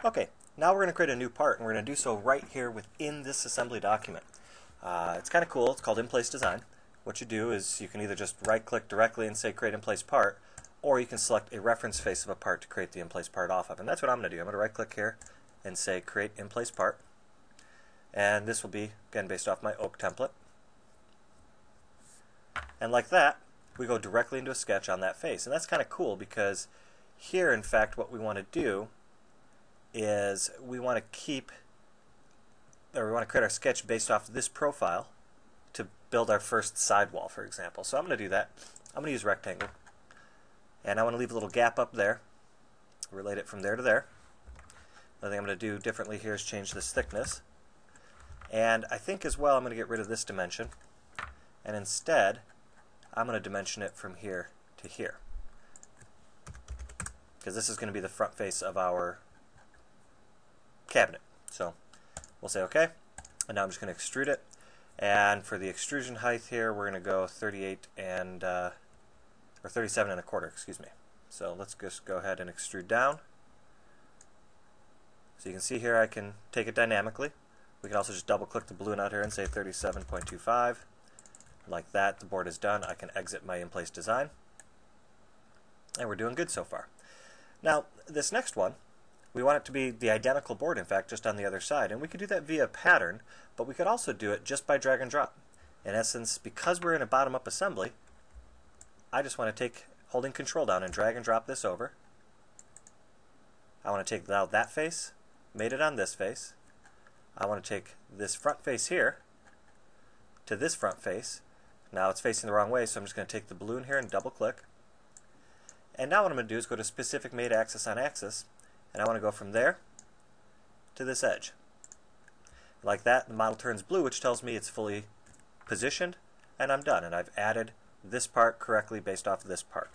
Okay, now we're going to create a new part, and we're going to do so right here within this assembly document. It's kind of cool. It's called In Place Design. What you do is you can either just right-click directly and say Create In Place Part, or you can select a reference face of a part to create the in place part off of. And that's what I'm going to do. I'm going to right-click here and say Create In Place Part. And this will be, again, based off my oak template. And like that, we go directly into a sketch on that face. And that's kind of cool because here, in fact, what we want to do is we want to create our sketch based off this profile to build our first sidewall, for example. So I'm going to do that. I'm going to use rectangle. And I want to leave a little gap up there, relate it from there to there. Another thing I'm going to do differently here is change this thickness. And I think as well I'm going to get rid of this dimension. And instead, I'm going to dimension it from here to here. Because this is going to be the front face of our cabinet. So we'll say OK. And now I'm just going to extrude it. And for the extrusion height here, we're going to go 38 and or 37 and a quarter, excuse me. So let's just go ahead and extrude down. So you can see here I can take it dynamically. We can also just double click the balloon out here and say 37.25. Like that, the board is done. I can exit my in-place design. And we're doing good so far. Now, this next one, we want it to be the identical board, in fact, just on the other side. And we could do that via pattern, but we could also do it just by drag and drop. In essence, because we're in a bottom-up assembly, I just want to take, holding Control down, and drag and drop this over. I want to take now that face, made it on this face. I want to take this front face here to this front face. Now it's facing the wrong way, so I'm just going to take the balloon here and double click. And now what I'm going to do is go to Specific Made Axis on Axis, and I want to go from there to this edge. Like that, the model turns blue, which tells me it's fully positioned, and I'm done. And I've added this part correctly based off of this part.